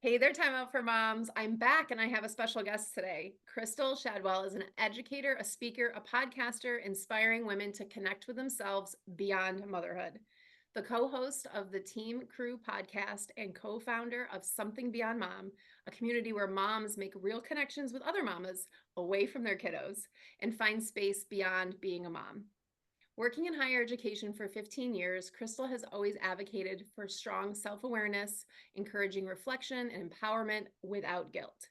Hey there, Timeout for Moms. I'm back and I have a special guest today. Crystal Shadwell is an educator, a speaker, a podcaster, inspiring women to connect with themselves beyond motherhood. The co host of the Team Crew podcast and co founder of Something Beyond Mom, a community where moms make real connections with other mamas away from their kiddos and find space beyond being a mom. Working in higher education for 15 years, Crystal has always advocated for strong self awareness, encouraging reflection and empowerment without guilt.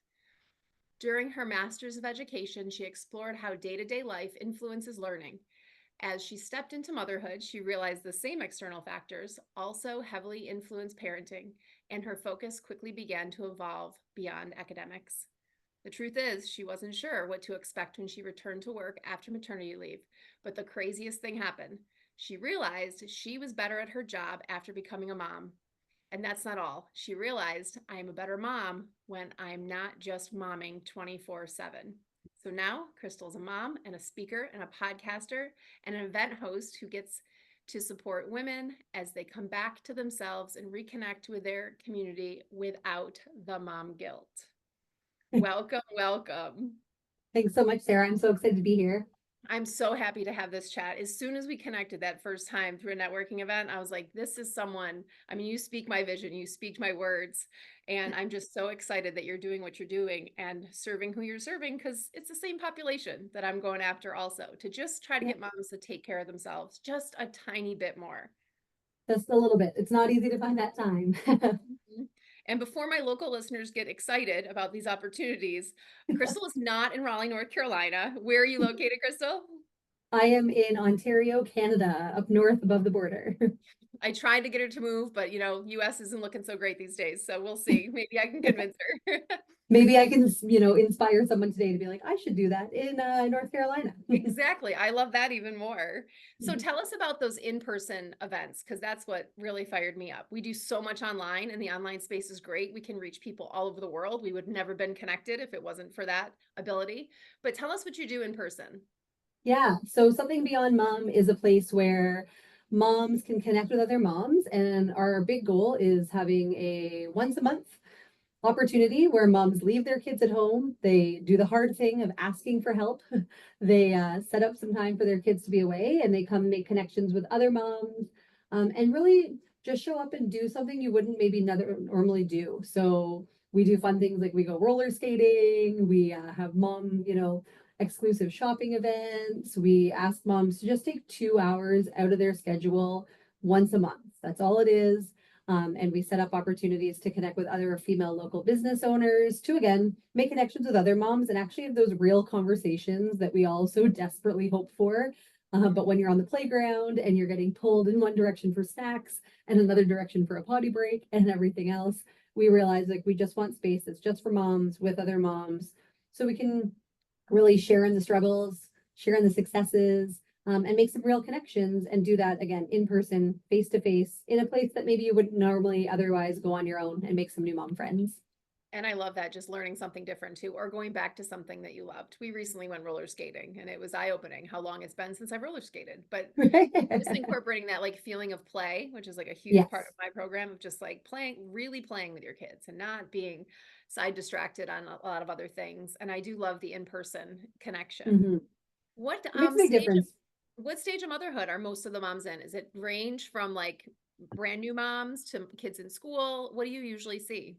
During her Master's of Education, she explored how day to day life influences learning. As she stepped into motherhood, she realized the same external factors also heavily influence parenting, and her focus quickly began to evolve beyond academics. The truth is, she wasn't sure what to expect when she returned to work after maternity leave, but the craziest thing happened. She realized she was better at her job after becoming a mom. And that's not all. She realized I am a better mom when I'm not just momming 24/7. So now Crystal's a mom and a speaker and a podcaster and an event host who gets to support women as they come back to themselves and reconnect with their community without the mom guilt. Welcome, welcome. Thanks so much, Sarah. I'm so excited to be here. I'm so happy to have this chat. As soon as we connected that first time through a networking event, I was like, this is someone, I mean, you speak my vision, you speak my words. And I'm just so excited that you're doing what you're doing and serving who you're serving because it's the same population that I'm going after also to just try to Yeah, get moms to take care of themselves just a tiny bit more. just a little bit. It's not easy to find that time. Mhm. And before my local listeners get excited about these opportunities, Crystal is not in Raleigh, North Carolina. Where are you located, Crystal? I am in Ontario, Canada, up north above the border. I tried to get her to move, but US isn't looking so great these days. So we'll see. Maybe I can convince her. Maybe I can, inspire someone today to be like, I should do that in North Carolina. Exactly. I love that even more. So tell us about those in-person events because that's what really fired me up. We do so much online and the online space is great. We can reach people all over the world. We would never been connected if it wasn't for that ability. But tell us what you do in person. Yeah, so Something Beyond Mom is a place where moms can connect with other moms, and our big goal is having a once a month opportunity where moms leave their kids at home. They do the hard thing of asking for help. They set up some time for their kids to be away and they come make connections with other moms and really just show up and do something you wouldn't maybe normally do. So we do fun things like we go roller skating, we have mom, exclusive shopping events. We ask moms to just take 2 hours out of their schedule once a month. That's all it is, and we set up opportunities to connect with other female local business owners to, again, make connections with other moms and actually have those real conversations that we all so desperately hope for. But when you're on the playground and you're getting pulled in one direction for snacks and another direction for a potty break and everything else, we realize like we just want space that's just for moms with other moms so we can really share in the struggles, share in the successes, and make some real connections and do that again in person, face to face, in a place that maybe you wouldn't normally otherwise go on your own and make some new mom friends. And I love that, just learning something different too, or going back to something that you loved. We recently went roller skating and it was eye-opening how long it's been since I've roller skated. But just incorporating that like feeling of play, which is like a huge part Yes. of my program of just like playing, really playing with your kids and not being side distracted on a lot of other things. And I do love the in-person connection. Mm-hmm. What It makes a big difference. stage of motherhood are most of the moms in? Is it range from like brand new moms to kids in school? What do you usually see?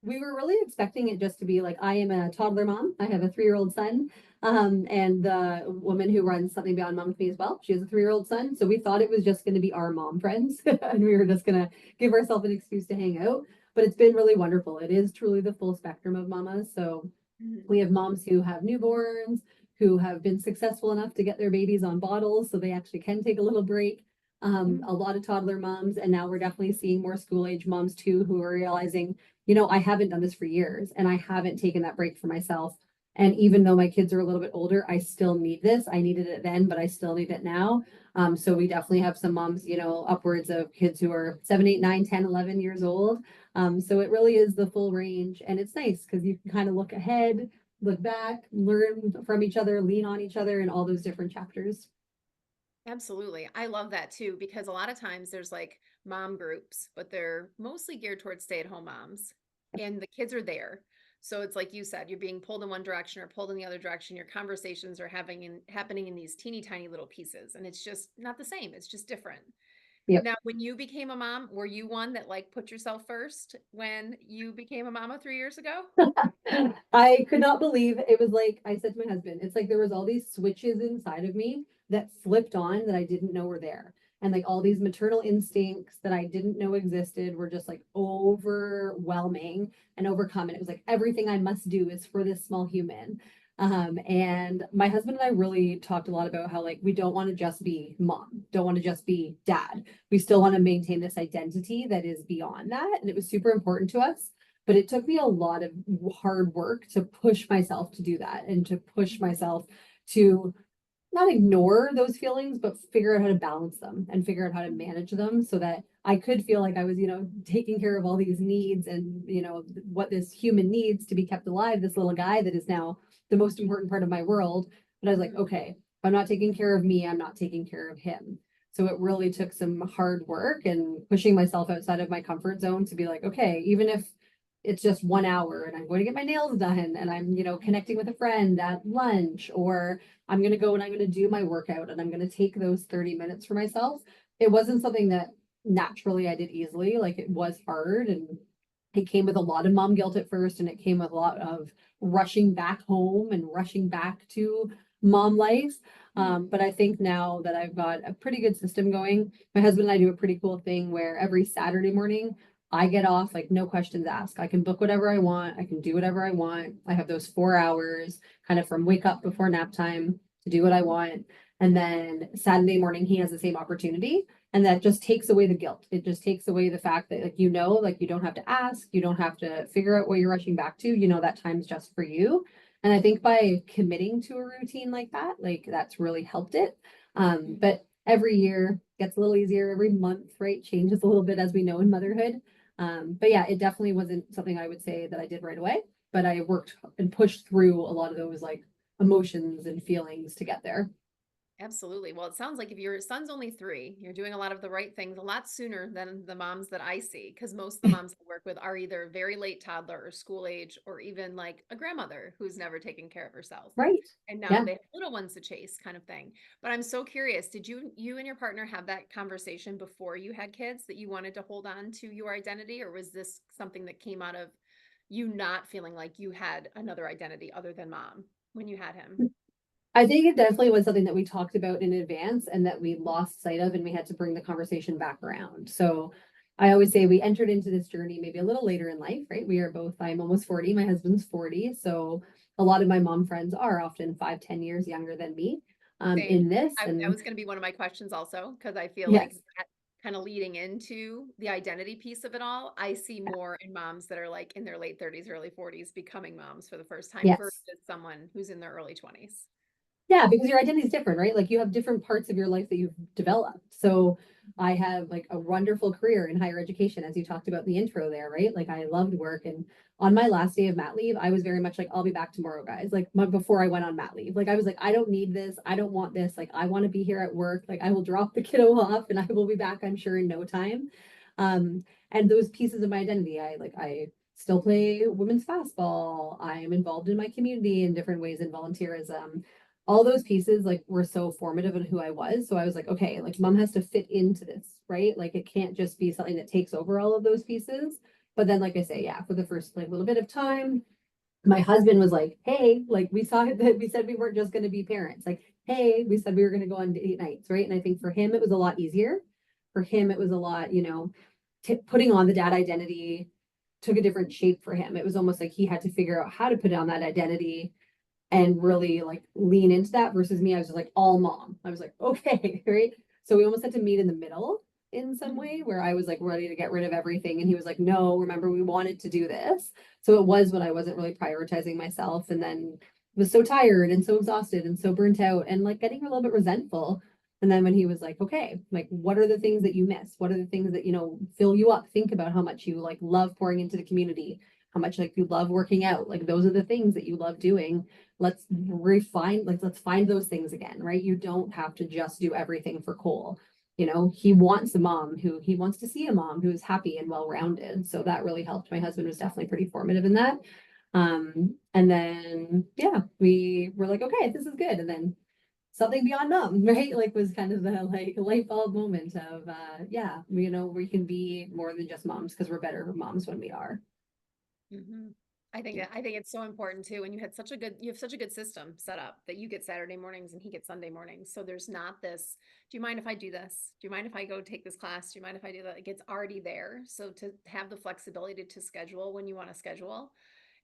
We were really expecting it just to be like, I am a toddler mom. I have a 3-year-old son. And the woman who runs Something Beyond Mom with me as well, she has a 3-year-old son. So we thought it was just going to be our mom friends and we were just going to give ourselves an excuse to hang out. But it's been really wonderful. It is truly the full spectrum of mamas. So Mhm. we have moms who have newborns, who have been successful enough to get their babies on bottles so they actually can take a little break. A lot of toddler moms, and now we're definitely seeing more school age moms too who are realizing, I haven't done this for years and I haven't taken that break for myself. And even though my kids are a little bit older, I still need this. I needed it then, but I still need it now. So we definitely have some moms, upwards of kids who are 7, 8, 9, 10, 11 years old. So it really is the full range. And it's nice because you can kind of look ahead, look back, learn from each other, lean on each other in all those different chapters. Absolutely. I love that too, because a lot of times there's like mom groups, but they're mostly geared towards stay-at-home moms. and the kids are there. So it's like you said, you're being pulled in one direction or pulled in the other direction. Your conversations are happening in these teeny tiny little pieces, and it's just not the same. It's just different. Yep. Now, when you became a mom, were you one that like put yourself first when you became a mama 3 years ago? I could not believe it was like I said to my husband, it's like there was all these switches inside of me that flipped on that I didn't know were there. And like all these maternal instincts that I didn't know existed were just like overwhelming and overcome. And it was like everything I must do is for this small human. And my husband and I really talked a lot about how like we don't want to just be mom, don't want to just be dad. We still want to maintain this identity that is beyond that. And it was super important to us, but it took me a lot of hard work to push myself to do that and to push myself to not ignore those feelings, but figure out how to balance them and figure out how to manage them so that I could feel like I was, taking care of all these needs and, what this human needs to be kept alive, this little guy that is now the most important part of my world. But I was like, okay, if I'm not taking care of me, I'm not taking care of him. So it really took some hard work and pushing myself outside of my comfort zone to be like, okay, even if it's just 1 hour and I'm going to get my nails done and I'm, connecting with a friend at lunch, or I'm going to go and I'm going to do my workout and I'm going to take those 30 minutes for myself. It wasn't something that naturally I did easily. Like it was hard, and it came with a lot of mom guilt at first, and it came with a lot of rushing back home and rushing back to mom life. But I think now that I've got a pretty good system going, my husband and I do a pretty cool thing where every Saturday morning I get off, like no questions asked. I can book whatever I want. I can do whatever I want. I have those 4 hours kind of from wake up before nap time to do what I want. And then Saturday morning, he has the same opportunity. And that just takes away the guilt. It just takes away the fact that, like, like you don't have to ask, you don't have to figure out what you're rushing back to. That time's just for you. And I think by committing to a routine like that, like that's really helped it. But every year gets a little easier, every month, right? Changes a little bit as we know in motherhood. But yeah, it definitely wasn't something I would say that I did right away, but I worked and pushed through a lot of those like emotions and feelings to get there. Absolutely. Well, it sounds like if your son's only 3, you're doing a lot of the right things a lot sooner than the moms that I see. Because most of the moms I work with are either very late toddler or school age, or even like a grandmother who's never taken care of herself. Right. And now Yeah. they have little ones to chase, kind of thing. But I'm so curious, did you and your partner have that conversation before you had kids that you wanted to hold on to your identity, or was this something that came out of you not feeling like you had another identity other than mom when you had him? I think it definitely was something that we talked about in advance and that we lost sight of, and we had to bring the conversation back around. So I always say we entered into this journey maybe a little later in life, right? We are both, I'm almost 40, my husband's 40. So a lot of my mom friends are often 5, 10 years younger than me Same. in this. That And was going to be one of my questions also, because I feel like yes, that kind of leading into the identity piece of it all, I see more in moms that are like in their late 30s, early 40s becoming moms for the first time versus yes. someone who's in their early 20s. Yeah, because your identity is different, right? Like you have different parts of your life that you've developed. So I have like a wonderful career in higher education, as you talked about in the intro there, right? Like I loved work. And on my last day of mat leave, I was very much like, I'll be back tomorrow, guys. Like before I went on mat leave, like I was like, I don't need this. I don't want this. Like I want to be here at work. Like I will drop the kiddo off and I will be back, I'm sure, in no time. And those pieces of my identity, I still play women's fastball. I am involved in my community in different ways in volunteerism. All those pieces like were so formative in who I was. So I was like, okay, like mom has to fit into this, right? Like it can't just be something that takes over all of those pieces. But then, like I say, yeah, for the first like little bit of time, my husband was like, hey, like we saw that we said we weren't just going to be parents. Like, hey, we said we were going to go on date nights, right? And I think for him, it was a lot easier. For him, it was a lot, putting on the dad identity took a different shape for him. It was almost like he had to figure out how to put on that identity and really like lean into that versus me. I was just like all mom. I was like, okay, right. So we almost had to meet in the middle in some way where I was like ready to get rid of everything. And he was like, no, remember, we wanted to do this. So it was when I wasn't really prioritizing myself and then was so tired and so exhausted and so burnt out and like getting a little bit resentful. And then when he was like, okay, like what are the things that you miss? What are the things that, fill you up? Think about how much you like love pouring into the community, how much like you love working out. Like those are the things that you love doing. Let's refine, like let's find those things again, right? You don't have to just do everything for Cole. he wants a mom who he wants to see a mom who's happy and well-rounded. So that really helped. My husband was definitely pretty formative in that. And then yeah, we were like, okay, this is good. And then something beyond mom, right? Like was kind of the like light bulb moment of yeah, we can be more than just moms because we're better moms when we are. Mhm. I think it's so important too. And you have such a good system set up that you get Saturday mornings and he gets Sunday mornings. So there's not this, do you mind if I do this? Do you mind if I go take this class? Do you mind if I do that? Like it's already there. So to have the flexibility to schedule when you want to schedule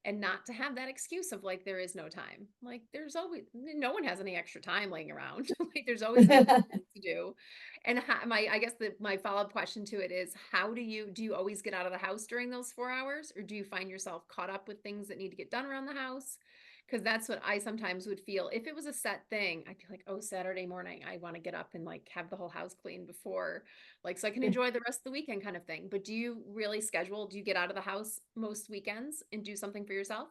and not to have that excuse of like there is no time. Like there's always no one has any extra time laying around. Like there's always gonna be things to do. And I guess my follow-up question to it is how do you always get out of the house during those 4 hours, or do you find yourself caught up with things that need to get done around the house? Because that's what I sometimes would feel. If it was a set thing, I'd be like, oh, Saturday morning, I want to get up and like have the whole house clean before, like, so I can enjoy the rest of the weekend kind of thing. But do you really schedule? Do you get out of the house most weekends and do something for yourself?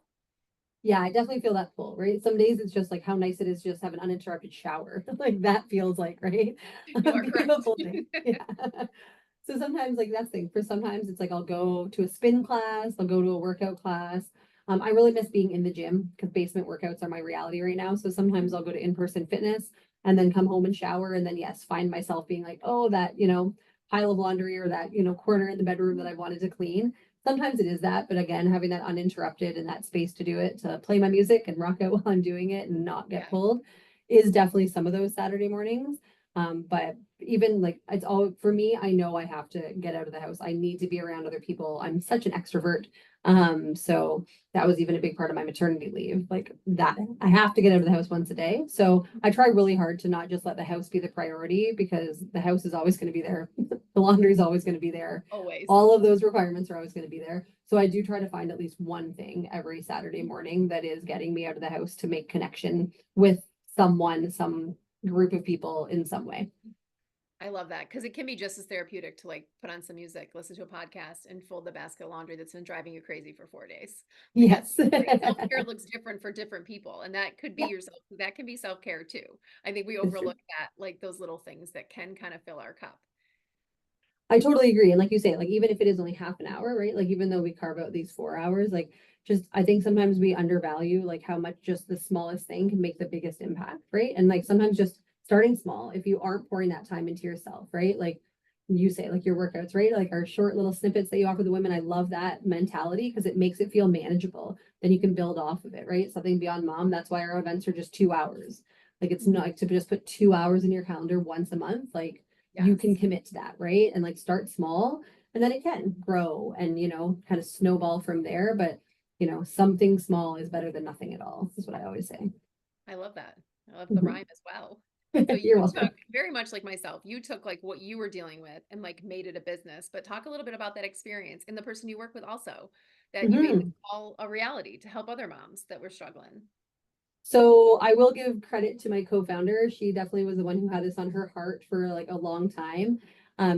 Yeah, I definitely feel that pull, right? Some days it's just like how nice it is to just have an uninterrupted shower. Like that feels like, right? You A are correct. beautiful thing. Yeah. So sometimes like that's the thing. For sometimes it's like I'll go to a spin class, I'll go to a workout class. I really miss being in the gym because basement workouts are my reality right now. So sometimes I'll go to in-person fitness and then come home and shower and then yes, find myself being like, oh, that, pile of laundry or that, corner in the bedroom that I wanted to clean. Sometimes it is that, but again, having that uninterrupted and that space to do it, to play my music and rock out while I'm doing it and not get Yeah. pulled is definitely some of those Saturday mornings. But even like it's all for me, I know I have to get out of the house. I need to be around other people. I'm such an extrovert. So that was even a big part of my maternity leave. Like that I have to get out of the house once a day. So I try really hard to not just let the house be the priority because the house is always going to be there. The laundry is always going to be there. Always. All of those requirements are always going to be there. So I do try to find at least one thing every Saturday morning that is getting me out of the house to make connection with someone, some group of people in some way. I love that because it can be just as therapeutic to like put on some music, listen to a podcast, and fold the basket of laundry that's been driving you crazy for 4 days. Like that's Yes. like self-care looks different for different people, and that could be Yeah, yourself. That can be self-care too. I think we it's true. overlook that, like those little things that can kind of fill our cup. I totally agree. And like you say, like even if it is only half an hour, right? Like even though we carve out these 4 hours, like just I think sometimes we undervalue like how much just the smallest thing can make the biggest impact, right? And like sometimes just starting small, if you aren't pouring that time into yourself, right? Like you say, like your workouts, right? Like our short little snippets that you offer the women. I love that mentality because it makes it feel manageable. Then you can build off of it, right? Something beyond mom. That's why our events are just 2 hours. Like it's not like to just put 2 hours in your calendar once a month. Like you can Yes. commit to that, right? And like start small and then it can grow and, kind of snowball from there. But, something small is better than nothing at all, is what I always say. I love that. I love the Mhm. rhyme as well. So you You're took welcome. very much like myself, you took like what you were dealing with and like made it a business. But talk a little bit about that experience and the person you work with also, that you made this Mhm. all a reality to help other moms that were struggling. So I will give credit to my co-founder. She definitely was the one who had this on her heart for like a long time.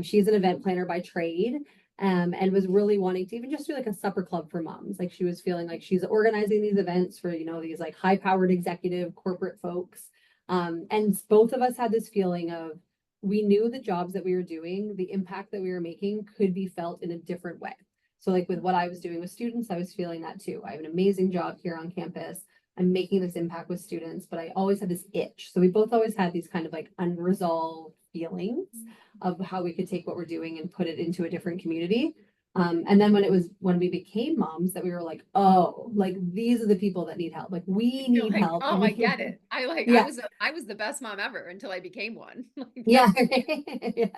She's an event planner by trade, and was really wanting to even just do like a supper club for moms. Like she was feeling like she's organizing these events for, these like high-powered executive corporate folks. And both of us had this feeling of we knew the jobs that we were doing, the impact that we were making could be felt in a different way. So like with what I was doing with students, I was feeling that too. I have an amazing job here on campus. I'm making this impact with students, but I always had this itch. So we both always had these kind of like unresolved feelings of how we could take what we're doing and put it into a different community. And then when we became moms that we were like, oh, like these are the people that need help. Like we You're need like, help. oh, And I we, get it. yeah, I was the best mom ever until I became one. Like yeah, that's yes.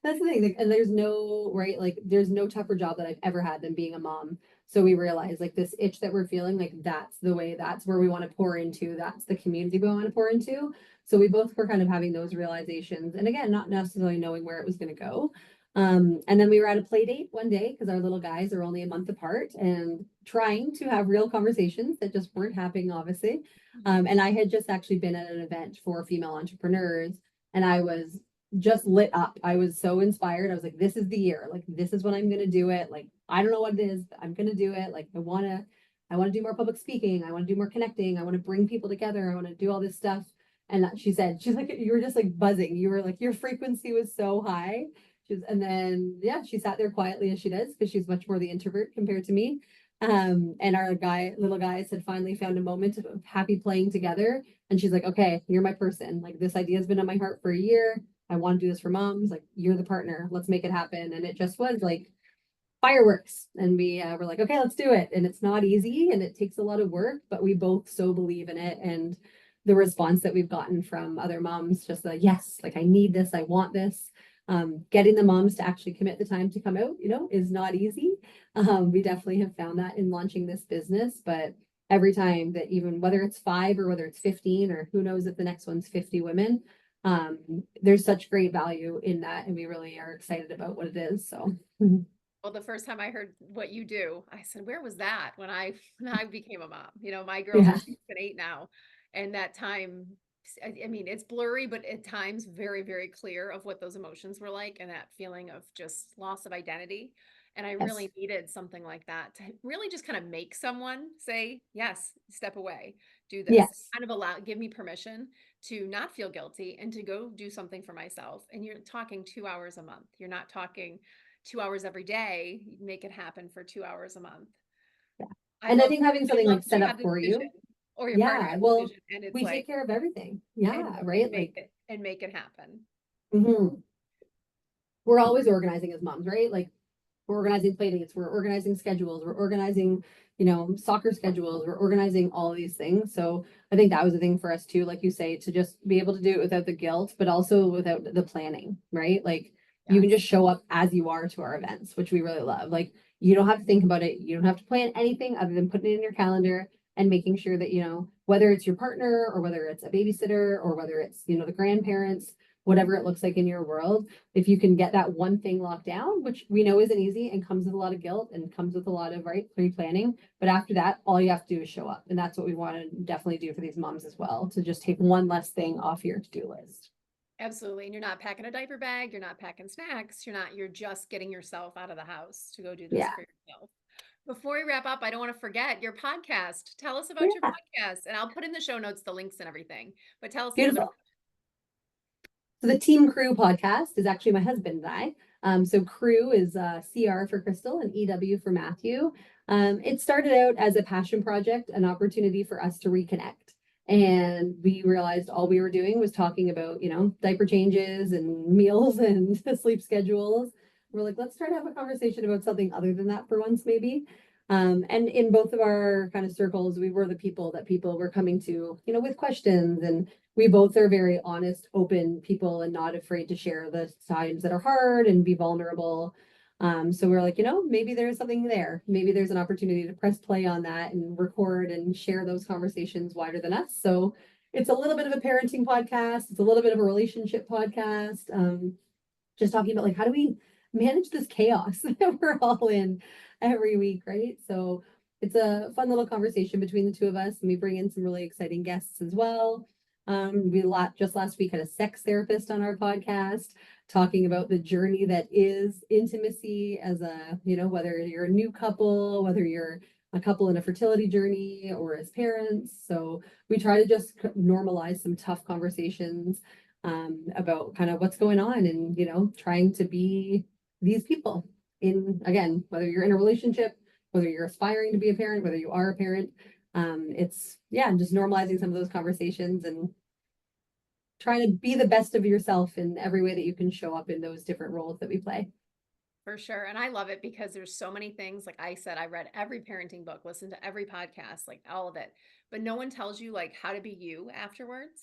That's the thing. Like, and there's no, right, like there's no tougher job that I've ever had than being a mom. So we realize like this itch that we're feeling, like that's the way, that's where we want to pour into, that's the community we want to pour into. So we both were kind of having those realizations. And again, not necessarily knowing where it was going to go. And then we were at a play date one day because our little guys are only a month apart and trying to have real conversations that just weren't happening, obviously. And I had just actually been at an event for female entrepreneurs and I was just lit up. I was so inspired. I was like, this is the year. Like, this is when I'm going to do it. Like, I don't know what it is, but I'm going to do it. Like, I want to do more public speaking. I want to do more connecting. I want to bring people together. I want to do all this stuff. And she said, she's like, you were just like buzzing. You were like, your frequency was so high. And then, yeah, she sat there quietly as she does because she's much more the introvert compared to me. And our little guys had finally found a moment of happy playing together. And she's like, okay, you're my person. Like, this idea has been on my heart for a year. I want to do this for moms. Like, you're the partner. Let's make it happen. And it just was like fireworks. And we were like, okay, let's do it. And it's not easy and it takes a lot of work, but we both so believe in it. And the response that we've gotten from other moms, just like, yes, like I need this, I want this. Getting the moms to actually commit the time to come out, is not easy. We definitely have found that in launching this business, but every time that, even whether it's 5 or whether it's 15, or who knows if the next one's 50 women, there's such great value in that. And we really are excited about what it is. So Well, the first time I heard what you do, I said, "Where was that when I when I became a mom?" My girls are yeah. 6 and 8 now, and that time, I mean, it's blurry, but at times very, very clear of what those emotions were like, and that feeling of just loss of identity. And I Yes. really needed something like that to really just kind of make someone say, "Yes, step away, do this," Yes. kind of give me permission to not feel guilty and to go do something for myself. And you're talking 2 hours a month. You're not talking 2 hours every day. Make it happen for 2 hours a month. Yeah. I And I love think having I something love like that set you up have this for vision you. or your partner Yeah. has this Well, vision and it's we like take care of everything. and Yeah. Right. make Like, it and make it happen. mhm. We're always organizing as moms, right? Like, we're organizing play dates, we're organizing schedules, we're organizing, soccer schedules, we're organizing all of these things. So I think that was the thing for us too, like you say, to just be able to do it without the guilt, but also without the planning, right? Like, you can Yes. just show up as you are to our events, which we really love. Like, you don't have to think about it, you don't have to plan anything other than putting it in your calendar and making sure that, whether it's your partner or whether it's a babysitter or whether it's, the grandparents, whatever it looks like in your world, if you can get that one thing locked down, which we know isn't easy and comes with a lot of guilt and comes with a lot of pre-planning. But after that, all you have to do is show up. And that's what we want to definitely do for these moms as well, to just take one less thing off your to-do list. Absolutely. And you're not packing a diaper bag, you're not packing snacks, you're just getting yourself out of the house to go do this Yeah. for yourself. Before we wrap up, I don't want to forget your podcast. Tell us about your Yeah. podcast, and I'll put in the show notes the links and everything. But tell us a little bit. Beautiful. So the Team Crew podcast is actually my husband and I. So Crew is CR for Crystal and EW for Matthew. It started out as a passion project, an opportunity for us to reconnect. And we realized all we were doing was talking about, diaper changes and meals and sleep schedules. We're like, let's try to have a conversation about something other than that for once, maybe. And in both of our kind of circles, we were the people that people were coming to, with questions. And we both are very honest, open people and not afraid to share the times that are hard and be vulnerable. So we're like, maybe there's something there. Maybe there's an opportunity to press play on that and record and share those conversations wider than us. So it's a little bit of a parenting podcast. It's a little bit of a relationship podcast. Just talking about, like, how do we manage this chaos that we're all in every week, right? So it's a fun little conversation between the two of us, and we bring in some really exciting guests as well. We just last week had a sex therapist on our podcast talking about the journey that is intimacy as whether you're a new couple, whether you're a couple in a fertility journey or as parents. So we try to just normalize some tough conversations about kind of what's going on and, trying to be these people in, again, whether you're in a relationship, whether you're aspiring to be a parent, whether you are a parent. It's, yeah, just normalizing some of those conversations and trying to be the best of yourself in every way that you can show up in those different roles that we play. For sure. And I love it because there's so many things. Like I said, I read every parenting book, listened to every podcast, like all of it. But no one tells you like how to be you afterwards.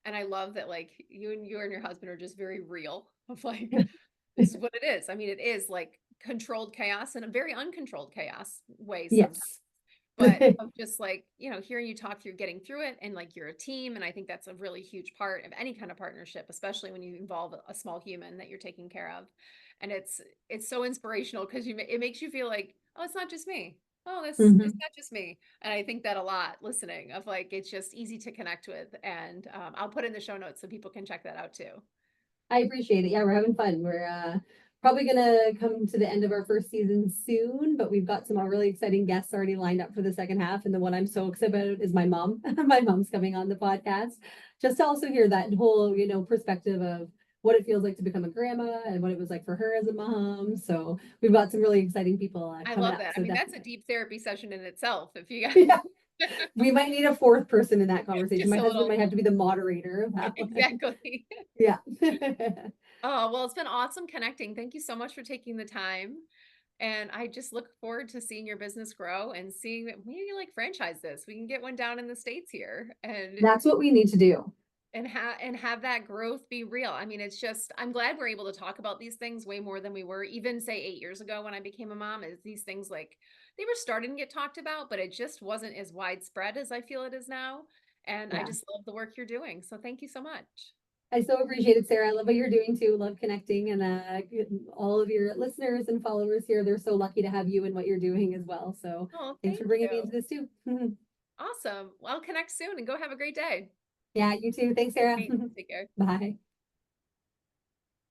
And I love that like you and your husband are just very real of like this is what it is. I mean, it is like controlled chaos in a very uncontrolled chaos way sometimes. Yes. But of just like, hearing you talk through getting through it and like you're a team. And I think that's a really huge part of any kind of partnership, especially when you involve a small human that you're taking care of. And it's so inspirational because it makes you feel like, oh, it's not just me. Oh, it's Mhm. not just me. And I think that a lot listening of like, it's just easy to connect with. And I'll put in the show notes so people can check that out too. I appreciate it. Yeah, we're having fun. probably gonna come to the end of our first season soon, but we've got some really exciting guests already lined up for the second half. And the one I'm so excited about is my mom. My mom's coming on the podcast just to also hear that whole, perspective of what it feels like to become a grandma and what it was like for her as a mom. So we've got some really exciting people I coming love up. that. I So mean, that's a definitely, deep therapy session in itself. If you guys yeah, we might need a fourth person in that conversation. just My a husband little, might have to be the moderator of that one. exactly. Yeah. Oh, well, it's been awesome connecting. Thank you so much for taking the time. And I just look forward to seeing your business grow and seeing that maybe like franchise this. We can get one down in the States here That's what we need to do. and have that growth be real. I mean, it's just I'm glad we're able to talk about these things way more than we were even say 8 years ago when I became a mom. Is these things like they were starting to get talked about, but it just wasn't as widespread as I feel it is now. And I Yeah. just love the work you're doing. So thank you so much. I so appreciate it, Sarah. I love what you're doing too. Love connecting and all of your listeners and followers here. They're so lucky to have you and what you're doing as well. So Oh, thanks for thank bringing me you. into this too. Awesome. Well, I'll connect soon and go have a great day. Yeah, you too. Thanks, Sarah. Thanks. Take care. Bye.